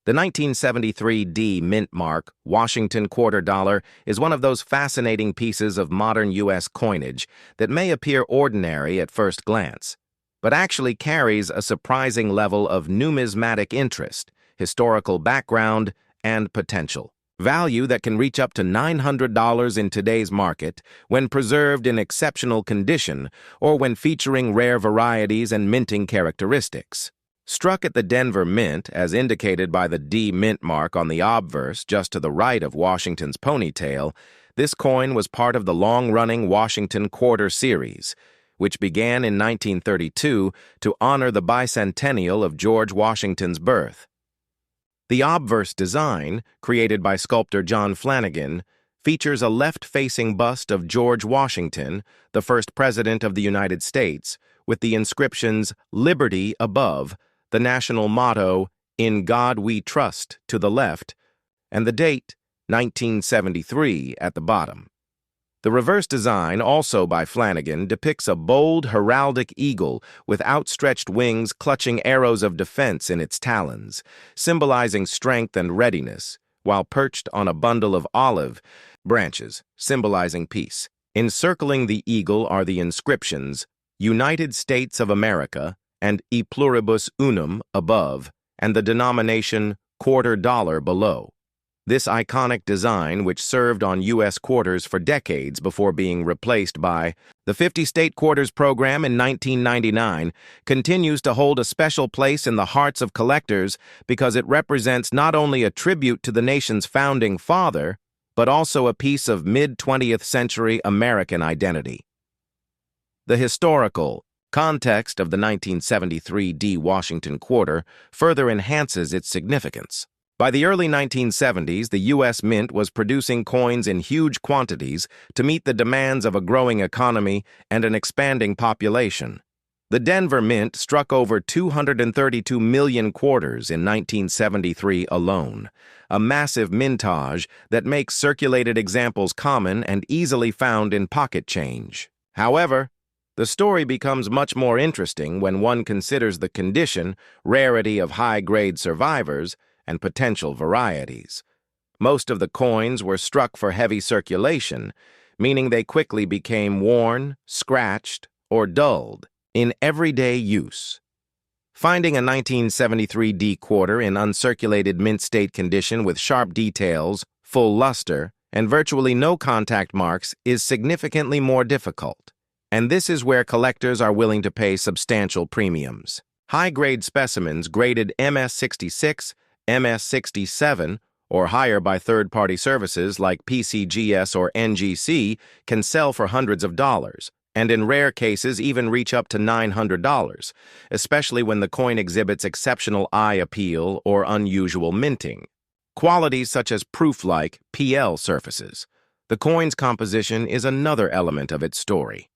The 1973 D mint mark, Washington quarter dollar, is one of those fascinating pieces of modern U.S. coinage that may appear ordinary at first glance, but actually carries a surprising level of numismatic interest, historical background, and potential. Value that can reach up to $900 in today's market when preserved in exceptional condition or when featuring rare varieties and minting characteristics. Struck at the Denver Mint, as indicated by the D mint mark on the obverse just to the right of Washington's ponytail, this coin was part of the long-running Washington Quarter series, which began in 1932 to honor the bicentennial of George Washington's birth. The obverse design, created by sculptor John Flanagan, features a left-facing bust of George Washington, the first president of the United States, with the inscriptions "Liberty" above, the national motto, "In God We Trust," to the left, and the date, 1973, at the bottom. The reverse design, also by Flanagan, depicts a bold heraldic eagle with outstretched wings clutching arrows of defense in its talons, symbolizing strength and readiness, while perched on a bundle of olive branches, symbolizing peace. Encircling the eagle are the inscriptions, "United States of America," and "E pluribus unum" above, and the denomination quarter dollar below. This iconic design, which served on U.S. quarters for decades before being replaced by the 50-state quarters program in 1999, continues to hold a special place in the hearts of collectors because it represents not only a tribute to the nation's founding father, but also a piece of mid-20th century American identity. The historical context of the 1973 D Washington quarter further enhances its significance. By the early 1970s, the U.S. Mint was producing coins in huge quantities to meet the demands of a growing economy and an expanding population. The Denver Mint struck over 232 million quarters in 1973 alone, a massive mintage that makes circulated examples common and easily found in pocket change. However, the story becomes much more interesting when one considers the condition, rarity of high-grade survivors, and potential varieties. Most of the coins were struck for heavy circulation, meaning they quickly became worn, scratched, or dulled in everyday use. Finding a 1973 D quarter in uncirculated mint state condition with sharp details, full luster, and virtually no contact marks is significantly more difficult. And this is where collectors are willing to pay substantial premiums. High-grade specimens graded MS66, MS67, or higher by third-party services like PCGS or NGC can sell for hundreds of dollars, and in rare cases even reach up to $900, especially when the coin exhibits exceptional eye appeal or unusual minting. Qualities such as proof-like PL surfaces. The coin's composition is another element of its story.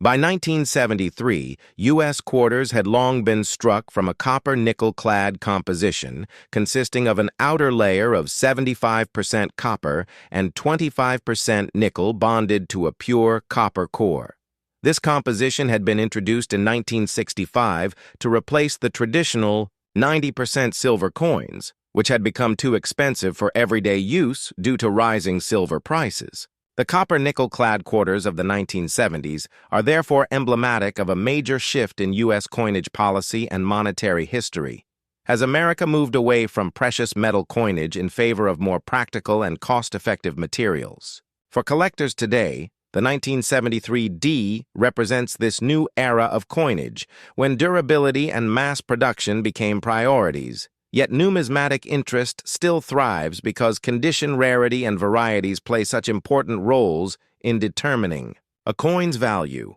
By 1973, U.S. quarters had long been struck from a copper-nickel-clad composition consisting of an outer layer of 75% copper and 25% nickel bonded to a pure copper core. This composition had been introduced in 1965 to replace the traditional 90% silver coins, which had become too expensive for everyday use due to rising silver prices. The copper-nickel-clad quarters of the 1970s are therefore emblematic of a major shift in U.S. coinage policy and monetary history. As America moved away from precious metal coinage in favor of more practical and cost-effective materials. For collectors today, the 1973 D represents this new era of coinage, when durability and mass production became priorities. Yet numismatic interest still thrives because condition, rarity, and varieties play such important roles in determining a coin's value.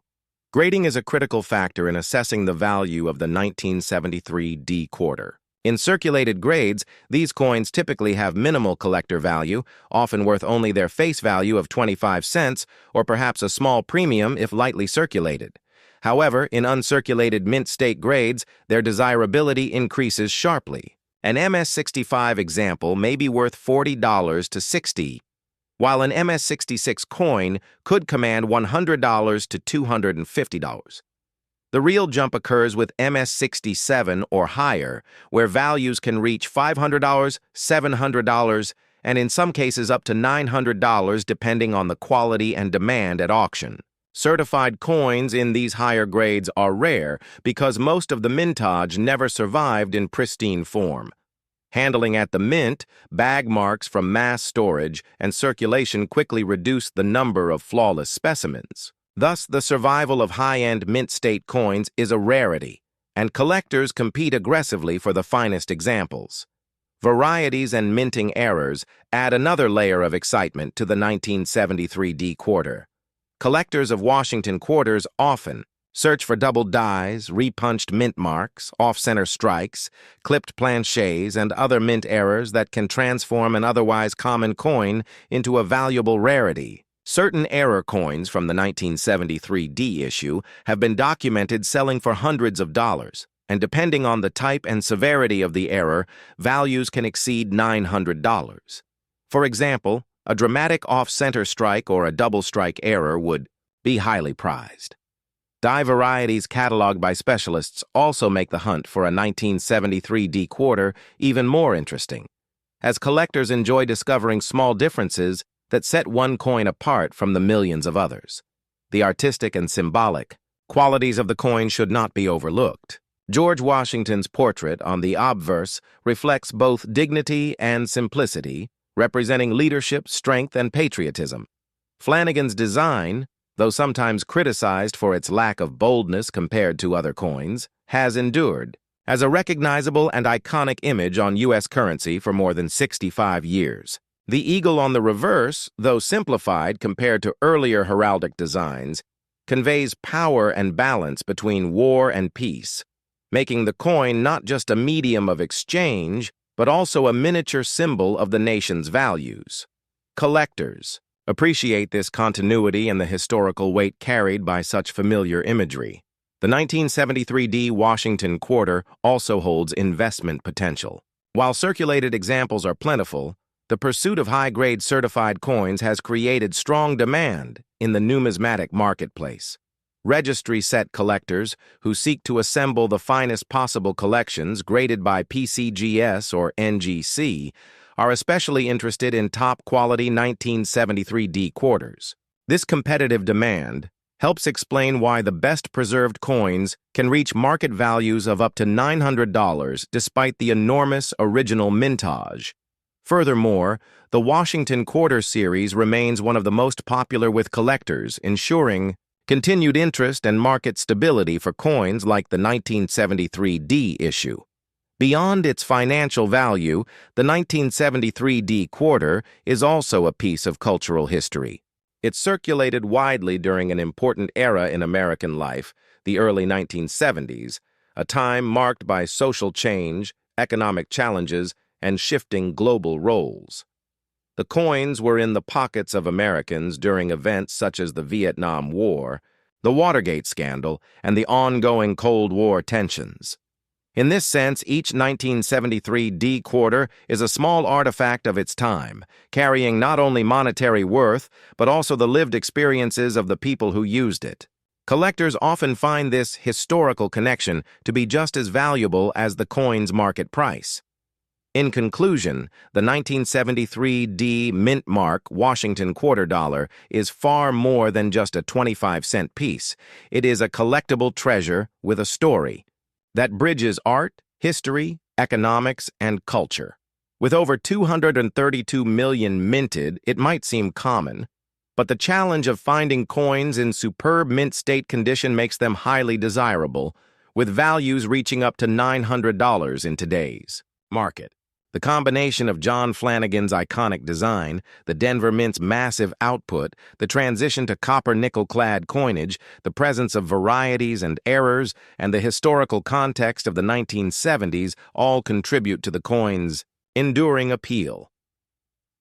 Grading is a critical factor in assessing the value of the 1973 D quarter. In circulated grades, these coins typically have minimal collector value, often worth only their face value of 25 cents, or perhaps a small premium if lightly circulated. However, in uncirculated mint state grades, their desirability increases sharply. An MS65 example may be worth $40 to $60, while an MS66 coin could command $100 to $250. The real jump occurs with MS-67 or higher, where values can reach $500, $700, and in some cases up to $900 depending on the quality and demand at auction. Certified coins in these higher grades are rare because most of the mintage never survived in pristine form. Handling at the mint, bag marks from mass storage and circulation quickly reduced the number of flawless specimens. Thus, the survival of high-end mint-state coins is a rarity, and collectors compete aggressively for the finest examples. Varieties and minting errors add another layer of excitement to the 1973 D quarter. Collectors of Washington quarters often search for double dies, repunched mint marks, off-center strikes, clipped planchets, and other mint errors that can transform an otherwise common coin into a valuable rarity. Certain error coins from the 1973 D issue have been documented selling for hundreds of dollars, and depending on the type and severity of the error, values can exceed $900. For example, a dramatic off-center strike or a double strike error would be highly prized. Die varieties cataloged by specialists also make the hunt for a 1973 D quarter even more interesting, as collectors enjoy discovering small differences that set one coin apart from the millions of others. The artistic and symbolic qualities of the coin should not be overlooked. George Washington's portrait on the obverse reflects both dignity and simplicity, representing leadership, strength, and patriotism. Flanagan's design, though sometimes criticized for its lack of boldness compared to other coins, has endured as a recognizable and iconic image on U.S. currency for more than 65 years. The eagle on the reverse, though simplified compared to earlier heraldic designs, conveys power and balance between war and peace, making the coin not just a medium of exchange, but also a miniature symbol of the nation's values. Collectors appreciate this continuity and the historical weight carried by such familiar imagery. The 1973 D Washington quarter also holds investment potential. While circulated examples are plentiful, the pursuit of high-grade certified coins has created strong demand in the numismatic marketplace. Registry set collectors who seek to assemble the finest possible collections graded by PCGS or NGC are especially interested in top-quality 1973 D quarters. This competitive demand helps explain why the best-preserved coins can reach market values of up to $900 despite the enormous original mintage. Furthermore, the Washington Quarter series remains one of the most popular with collectors, ensuring continued interest and market stability for coins like the 1973 D issue. Beyond its financial value, the 1973 D quarter is also a piece of cultural history. It circulated widely during an important era in American life, the early 1970s, a time marked by social change, economic challenges, and shifting global roles. The coins were in the pockets of Americans during events such as the Vietnam War, the Watergate scandal, and the ongoing Cold War tensions. In this sense, each 1973 D quarter is a small artifact of its time, carrying not only monetary worth, but also the lived experiences of the people who used it. Collectors often find this historical connection to be just as valuable as the coin's market price. In conclusion, the 1973 D mint mark Washington quarter dollar is far more than just a 25-cent piece. It is a collectible treasure with a story that bridges art, history, economics, and culture. With over 232 million minted, it might seem common, but the challenge of finding coins in superb mint state condition makes them highly desirable, with values reaching up to $900 in today's market. The combination of John Flanagan's iconic design, the Denver Mint's massive output, the transition to copper nickel-clad coinage, the presence of varieties and errors, and the historical context of the 1970s all contribute to the coin's enduring appeal.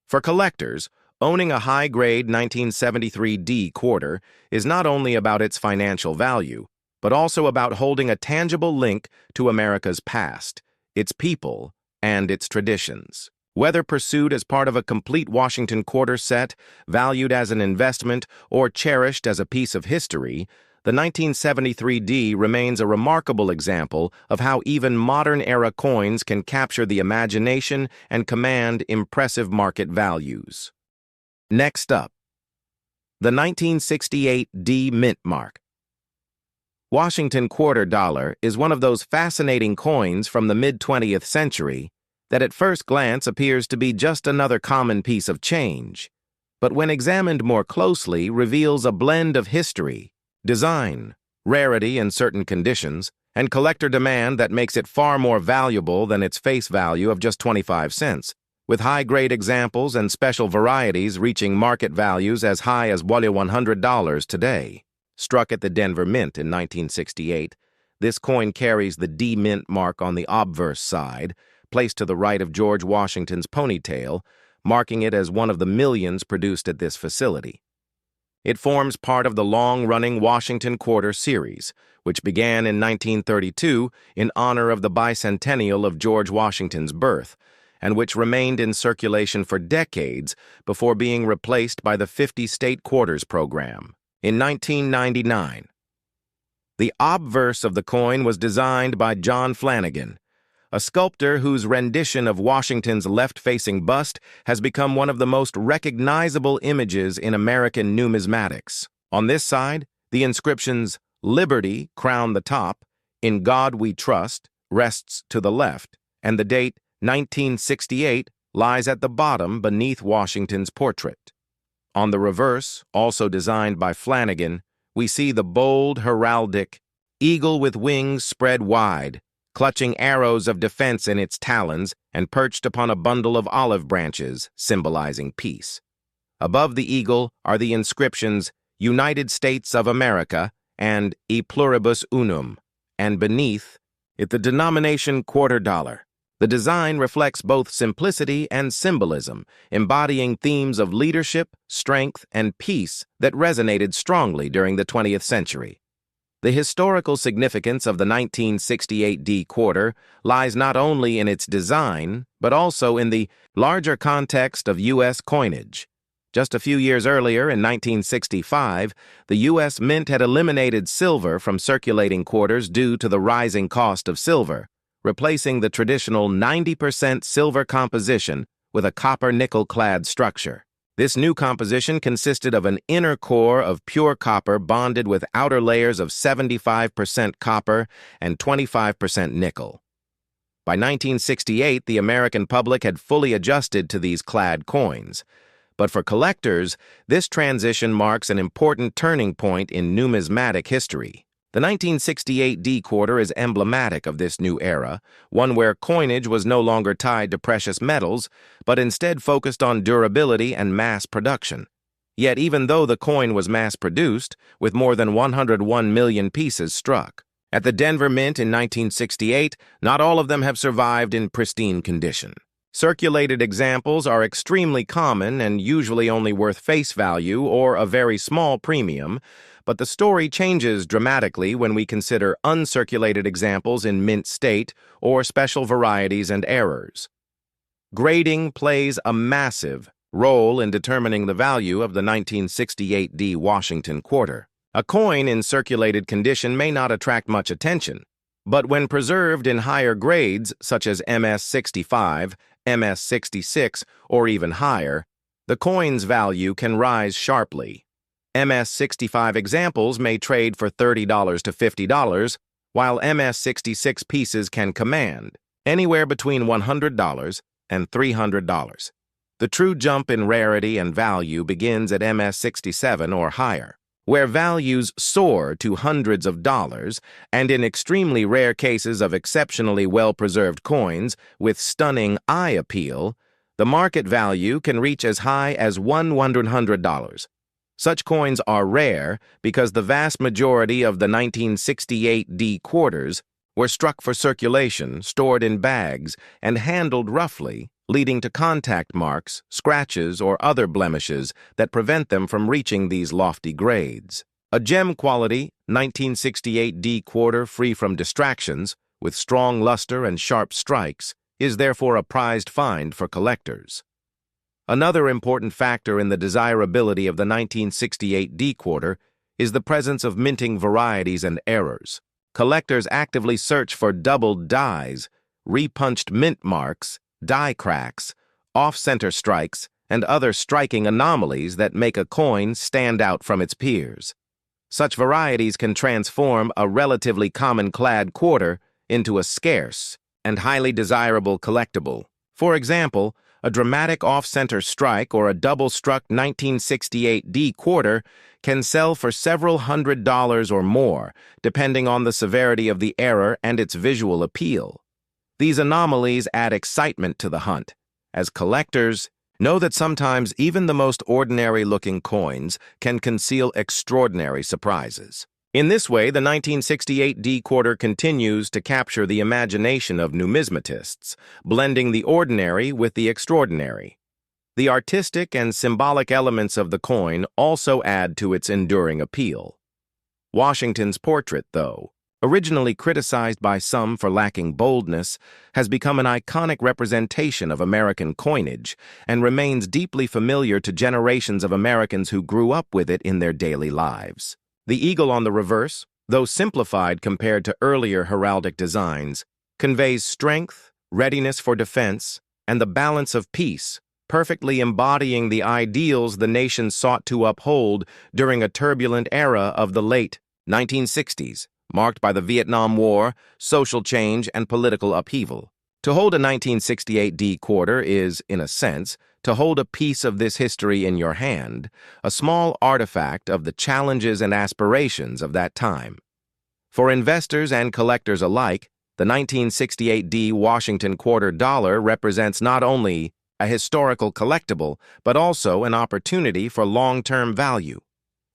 For collectors, owning a high-grade 1973 D quarter is not only about its financial value, but also about holding a tangible link to America's past, its people, and its traditions. Whether pursued as part of a complete Washington quarter set, valued as an investment, or cherished as a piece of history, the 1973D remains a remarkable example of how even modern-era coins can capture the imagination and command impressive market values. Next up, the 1968D mint mark. Washington quarter dollar is one of those fascinating coins from the mid-20th century that at first glance appears to be just another common piece of change, but when examined more closely reveals a blend of history, design, rarity in certain conditions, and collector demand that makes it far more valuable than its face value of just 25 cents, with high-grade examples and special varieties reaching market values as high as $100 today. Struck at the Denver Mint in 1968, this coin carries the D Mint mark on the obverse side, placed to the right of George Washington's ponytail, marking it as one of the millions produced at this facility. It forms part of the long-running Washington Quarter series, which began in 1932 in honor of the bicentennial of George Washington's birth, and which remained in circulation for decades before being replaced by the 50-state quarters program. In 1999, the obverse of the coin was designed by John Flanagan, a sculptor whose rendition of Washington's left-facing bust has become one of the most recognizable images in American numismatics. On this side, the inscriptions "Liberty" crown the top, "In God We Trust" rests to the left, and the date 1968 lies at the bottom beneath Washington's portrait. On the reverse, also designed by Flanagan, we see the bold heraldic eagle with wings spread wide, clutching arrows of defense in its talons and perched upon a bundle of olive branches, symbolizing peace. Above the eagle are the inscriptions "United States of America" and "E pluribus unum," and beneath it the denomination quarter dollar. The design reflects both simplicity and symbolism, embodying themes of leadership, strength, and peace that resonated strongly during the 20th century. The historical significance of the 1968D quarter lies not only in its design, but also in the larger context of U.S. coinage. Just a few years earlier, in 1965, the U.S. Mint had eliminated silver from circulating quarters due to the rising cost of silver, replacing the traditional 90% silver composition with a copper-nickel-clad structure. This new composition consisted of an inner core of pure copper bonded with outer layers of 75% copper and 25% nickel. By 1968, the American public had fully adjusted to these clad coins. But for collectors, this transition marks an important turning point in numismatic history. The 1968D quarter is emblematic of this new era, one where coinage was no longer tied to precious metals, but instead focused on durability and mass production. Yet even though the coin was mass-produced, with more than 101 million pieces struck at the Denver Mint in 1968, not all of them have survived in pristine condition. Circulated examples are extremely common and usually only worth face value or a very small premium, but the story changes dramatically when we consider uncirculated examples in mint state or special varieties and errors. Grading plays a massive role in determining the value of the 1968D Washington quarter. A coin in circulated condition may not attract much attention, but when preserved in higher grades such as MS65, MS66, or even higher, the coin's value can rise sharply. MS65 examples may trade for $30 to $50, while MS66 pieces can command anywhere between $100 and $300. The true jump in rarity and value begins at MS67 or higher, where values soar to hundreds of dollars, and in extremely rare cases of exceptionally well-preserved coins with stunning eye appeal, the market value can reach as high as $100. Such coins are rare because the vast majority of the 1968D quarters were struck for circulation, stored in bags, and handled roughly, leading to contact marks, scratches, or other blemishes that prevent them from reaching these lofty grades. A gem-quality 1968D quarter free from distractions, with strong luster and sharp strikes, is therefore a prized find for collectors. Another important factor in the desirability of the 1968D quarter is the presence of minting varieties and errors. Collectors actively search for doubled dies, repunched mint marks, die cracks, off-center strikes, and other striking anomalies that make a coin stand out from its peers. Such varieties can transform a relatively common-clad quarter into a scarce and highly desirable collectible. For example, a dramatic off-center strike or a double-struck 1968 D quarter can sell for several $100s or more, depending on the severity of the error and its visual appeal. These anomalies add excitement to the hunt, as collectors know that sometimes even the most ordinary-looking coins can conceal extraordinary surprises. In this way, the 1968 D quarter continues to capture the imagination of numismatists, blending the ordinary with the extraordinary. The artistic and symbolic elements of the coin also add to its enduring appeal. Washington's portrait, though, originally criticized by some for lacking boldness, has become an iconic representation of American coinage and remains deeply familiar to generations of Americans who grew up with it in their daily lives. The eagle on the reverse, though simplified compared to earlier heraldic designs, conveys strength, readiness for defense, and the balance of peace, perfectly embodying the ideals the nation sought to uphold during a turbulent era of the late 1960s, marked by the Vietnam War, social change, and political upheaval. To hold a 1968 D quarter is, in a sense, to hold a piece of this history in your hand, a small artifact of the challenges and aspirations of that time. For investors and collectors alike, the 1968 D Washington quarter dollar represents not only a historical collectible, but also an opportunity for long-term value.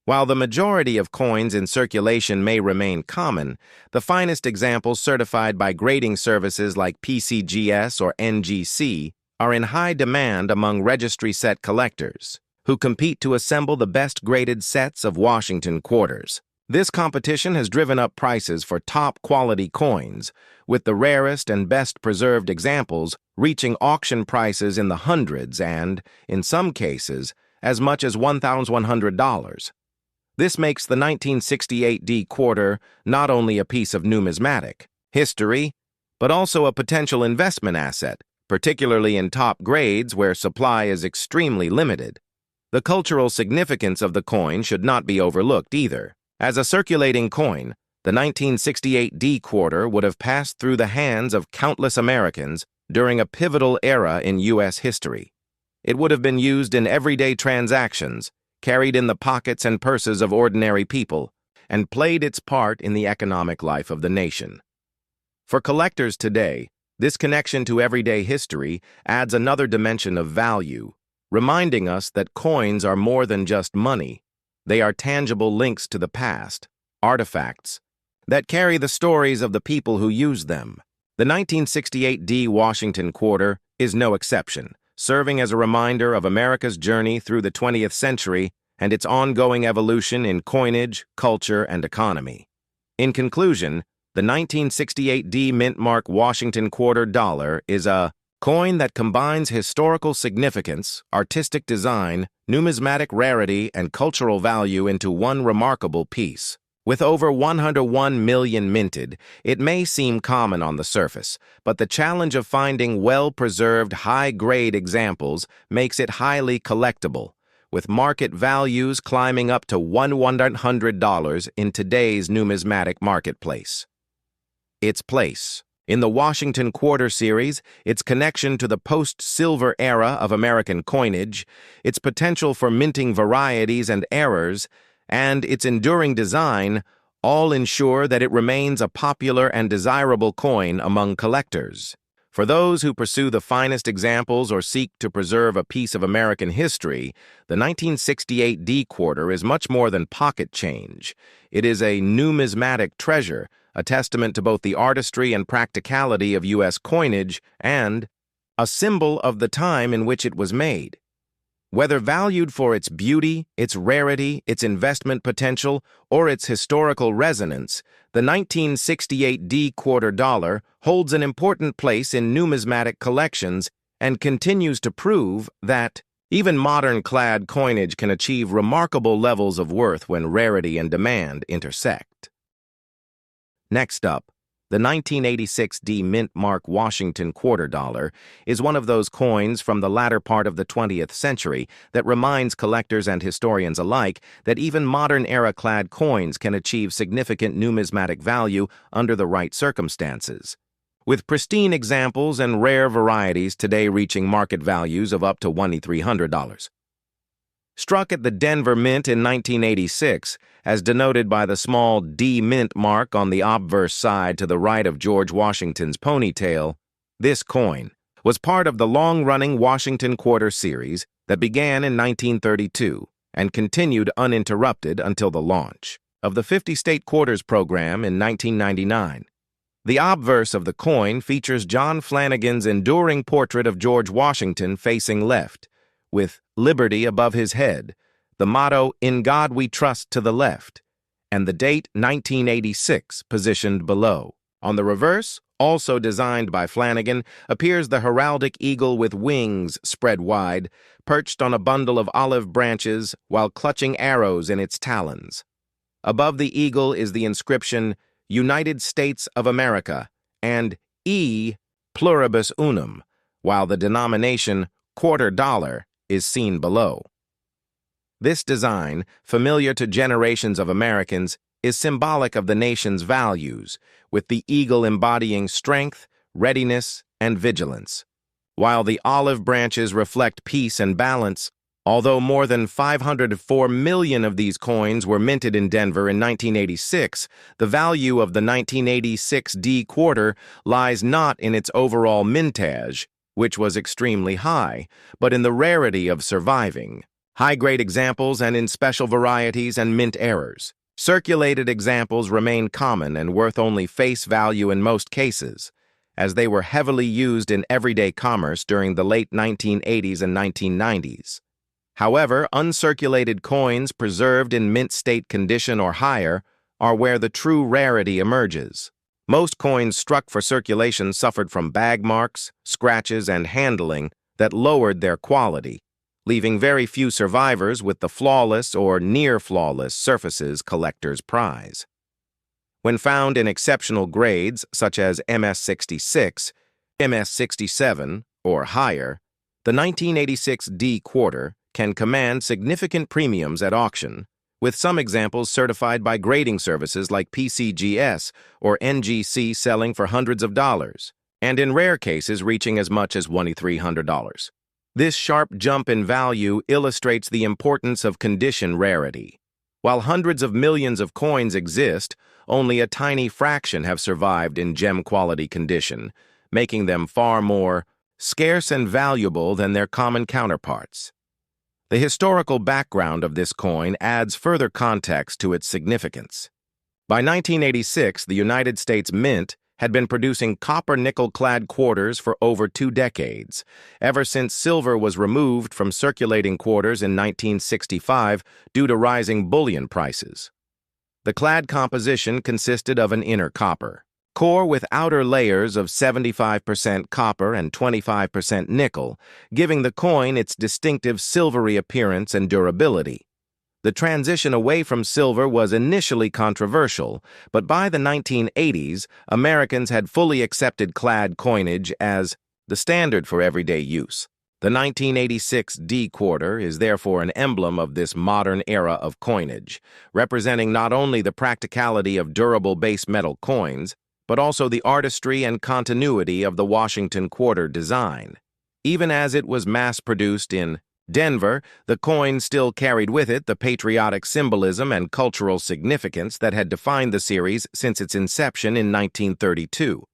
While the majority of coins in circulation may remain common, the finest examples certified by grading services like PCGS or NGC are in high demand among registry set collectors, who compete to assemble the best graded sets of Washington quarters. This competition has driven up prices for top-quality coins, with the rarest and best-preserved examples reaching auction prices in the hundreds and, in some cases, as much as $1,100. This makes the 1968 D quarter not only a piece of numismatic history, but also a potential investment asset, particularly in top grades where supply is extremely limited. The cultural significance of the coin should not be overlooked either. As a circulating coin, the 1968 D quarter would have passed through the hands of countless Americans during a pivotal era in U.S. history. It would have been used in everyday transactions, carried in the pockets and purses of ordinary people, and played its part in the economic life of the nation. For collectors today, this connection to everyday history adds another dimension of value, reminding us that coins are more than just money. They are tangible links to the past, artifacts, that carry the stories of the people who use them. The 1968 D Washington quarter is no exception, serving as a reminder of America's journey through the 20th century and its ongoing evolution in coinage, culture, and economy. In conclusion, the 1968 D Mint Mark Washington quarter dollar is a coin that combines historical significance, artistic design, numismatic rarity, and cultural value into one remarkable piece. With over 101 million minted, it may seem common on the surface, but the challenge of finding well-preserved, high-grade examples makes it highly collectible, with market values climbing up to $100 in today's numismatic marketplace. Its place. In the Washington Quarter series, its connection to the post-silver era of American coinage, its potential for minting varieties and errors, and its enduring design all ensure that it remains a popular and desirable coin among collectors. For those who pursue the finest examples or seek to preserve a piece of American history, the 1968 D quarter is much more than pocket change. It is a numismatic treasure, a testament to both the artistry and practicality of U.S. coinage and a symbol of the time in which it was made. Whether valued for its beauty, its rarity, its investment potential, or its historical resonance, the 1968 D quarter dollar holds an important place in numismatic collections and continues to prove that Even modern clad coinage can achieve remarkable levels of worth when rarity and demand intersect. Next up, the 1986 D Mint Mark Washington quarter dollar is one of those coins from the latter part of the 20th century that reminds collectors and historians alike that even modern-era clad coins can achieve significant numismatic value under the right circumstances, with pristine examples and rare varieties today reaching market values of up to $2,300. Struck at the Denver Mint in 1986, as denoted by the small D Mint mark on the obverse side to the right of George Washington's ponytail, this coin was part of the long-running Washington Quarter series that began in 1932 and continued uninterrupted until the launch of the 50-state quarters program in 1999. The obverse of the coin features John Flanagan's enduring portrait of George Washington facing left, with liberty above his head, the motto, "In God We Trust," to the left, and the date 1986 positioned below. On the reverse, also designed by Flanagan, appears the heraldic eagle with wings spread wide, perched on a bundle of olive branches while clutching arrows in its talons. Above the eagle is the inscription, "United States of America," and E pluribus unum, while the denomination quarter dollar is seen below. This design, familiar to generations of Americans, is symbolic of the nation's values, with the eagle embodying strength, readiness, and vigilance. While the olive branches reflect peace and balance, although more than 504 million of these coins were minted in Denver in 1986, the value of the 1986 D quarter lies not in its overall mintage, which was extremely high, but in the rarity of surviving, high-grade examples and in special varieties and mint errors. Circulated examples remain common and worth only face value in most cases, as they were heavily used in everyday commerce during the late 1980s and 1990s. However, uncirculated coins preserved in mint state condition or higher are where the true rarity emerges. Most coins struck for circulation suffered from bag marks, scratches, and handling that lowered their quality, leaving very few survivors with the flawless or near-flawless surfaces collectors prize. When found in exceptional grades such as MS66, MS67, or higher, the 1986 D quarter can command significant premiums at auction, with some examples certified by grading services like PCGS or NGC selling for hundreds of dollars, and in rare cases reaching as much as $2,300. This sharp jump in value illustrates the importance of condition rarity. While hundreds of millions of coins exist, only a tiny fraction have survived in gem-quality condition, making them far more scarce and valuable than their common counterparts. The historical background of this coin adds further context to its significance. By 1986, the United States Mint had been producing copper-nickel-clad quarters for over 2 decades, ever since silver was removed from circulating quarters in 1965 due to rising bullion prices. The clad composition consisted of an inner copper core with outer layers of 75% copper and 25% nickel, giving the coin its distinctive silvery appearance and durability. The transition away from silver was initially controversial, but by the 1980s, Americans had fully accepted clad coinage as the standard for everyday use. The 1986 D quarter is therefore an emblem of this modern era of coinage, representing not only the practicality of durable base metal coins, but also the artistry and continuity of the Washington Quarter design. Even as it was mass-produced in Denver, the coin still carried with it the patriotic symbolism and cultural significance that had defined the series since its inception in 1932.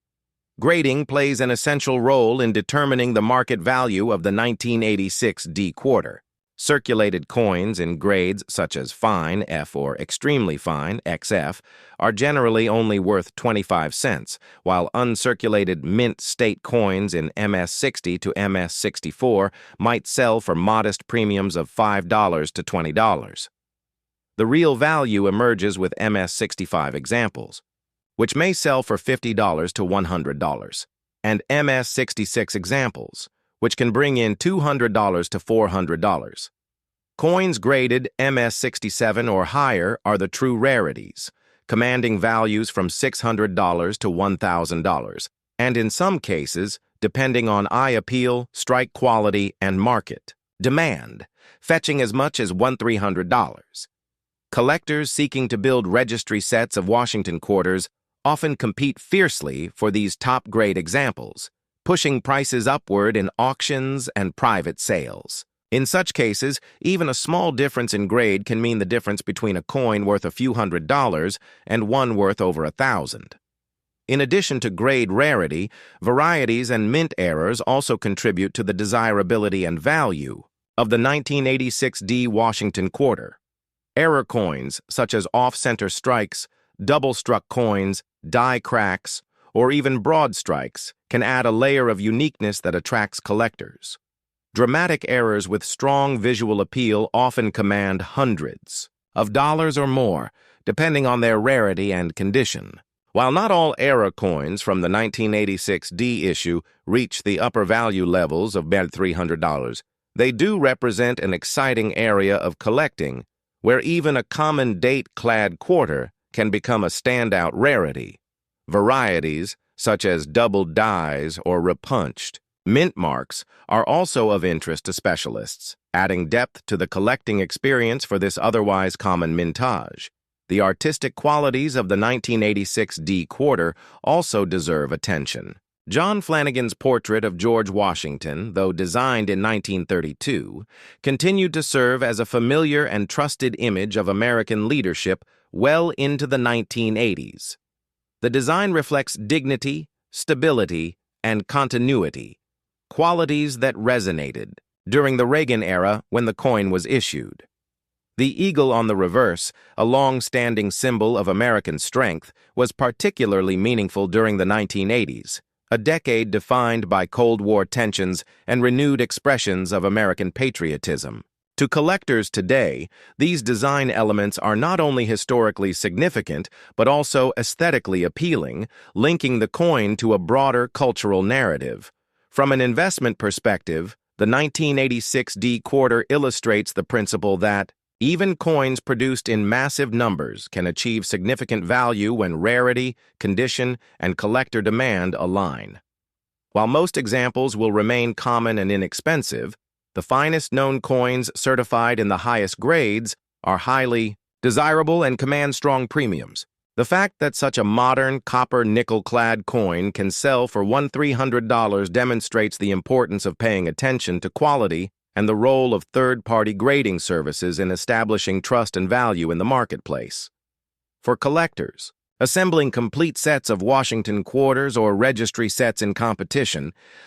Grading plays an essential role in determining the market value of the 1986 D quarter. Circulated coins in grades such as fine, F, or extremely fine, XF, are generally only worth 25 cents, while uncirculated mint state coins in MS60 to MS64 might sell for modest premiums of $5 to $20. The real value emerges with MS65 examples, which may sell for $50 to $100, and MS66 examples, which can bring in $200 to $400. Coins graded MS-67 or higher are the true rarities, commanding values from $600 to $1,000, and in some cases, depending on eye appeal, strike quality, and market demand, fetching as much as $1,300. Collectors seeking to build registry sets of Washington quarters often compete fiercely for these top-grade examples, pushing prices upward in auctions and private sales. In such cases, even a small difference in grade can mean the difference between a coin worth a few $100s and one worth over $1,000. In addition to grade rarity, varieties and mint errors also contribute to the desirability and value of the 1986 D Washington quarter. Error coins, such as off-center strikes, double-struck coins, die cracks, or even broad strikes, can add a layer of uniqueness that attracts collectors. Dramatic errors with strong visual appeal often command hundreds of dollars or more, depending on their rarity and condition. While not all error coins from the 1986 D issue reach the upper value levels of about $300, they do represent an exciting area of collecting where even a common date-clad quarter can become a standout rarity. Varieties, such as double dies or repunched mint marks, are also of interest to specialists, adding depth to the collecting experience for this otherwise common mintage. The artistic qualities of the 1986 D quarter also deserve attention. John Flanagan's portrait of George Washington, though designed in 1932, continued to serve as a familiar and trusted image of American leadership well into the 1980s. The design reflects dignity, stability, and continuity, qualities that resonated during the Reagan era when the coin was issued. The eagle on the reverse, a long-standing symbol of American strength, was particularly meaningful during the 1980s, a decade defined by Cold War tensions and renewed expressions of American patriotism. To collectors today, these design elements are not only historically significant, but also aesthetically appealing, linking the coin to a broader cultural narrative. From an investment perspective, the 1986 D quarter illustrates the principle that even coins produced in massive numbers can achieve significant value when rarity, condition, and collector demand align. While most examples will remain common and inexpensive, the finest known coins certified in the highest grades are highly desirable and command strong premiums. The fact that such a modern copper nickel-clad coin can sell for $1,300 demonstrates the importance of paying attention to quality and the role of third-party grading services in establishing trust and value in the marketplace. For collectors, assembling complete sets of Washington quarters or registry sets in competition,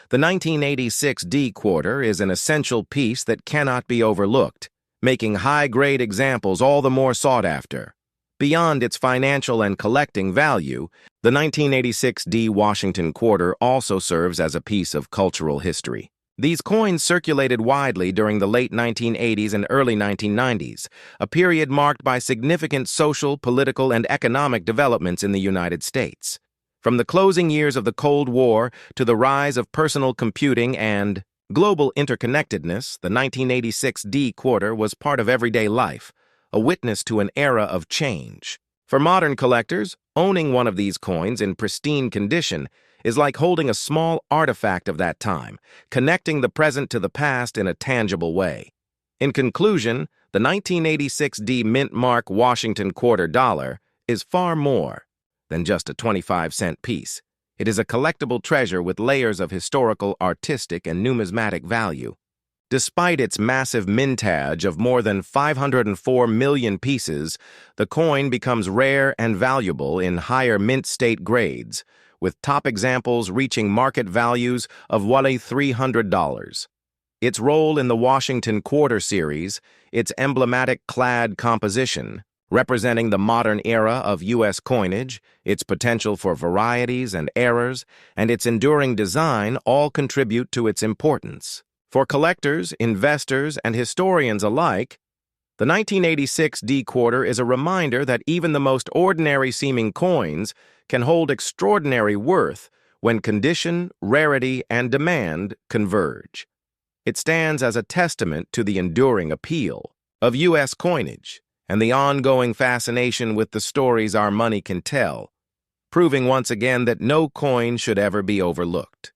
the 1986 D quarter is an essential piece that cannot be overlooked, making high-grade examples all the more sought after. Beyond its financial and collecting value, the 1986 D Washington quarter also serves as a piece of cultural history. These coins circulated widely during the late 1980s and early 1990s, a period marked by significant social, political, and economic developments in the United States. From the closing years of the Cold War to the rise of personal computing and global interconnectedness, the 1986 D quarter was part of everyday life, a witness to an era of change. For modern collectors, owning one of these coins in pristine condition is like holding a small artifact of that time, connecting the present to the past in a tangible way. In conclusion, the 1986 D Mint Mark Washington quarter dollar is far more than just a 25-cent piece. It is a collectible treasure with layers of historical, artistic, and numismatic value. Despite its massive mintage of more than 504 million pieces, the coin becomes rare and valuable in higher mint state grades, with top examples reaching market values of $300. Its role in the Washington Quarter series, its emblematic clad composition, representing the modern era of U.S. coinage, its potential for varieties and errors, and its enduring design all contribute to its importance. For collectors, investors, and historians alike, the 1986 D quarter is a reminder that even the most ordinary-seeming coins can hold extraordinary worth when condition, rarity, and demand converge. It stands as a testament to the enduring appeal of U.S. coinage and the ongoing fascination with the stories our money can tell, proving once again that no coin should ever be overlooked.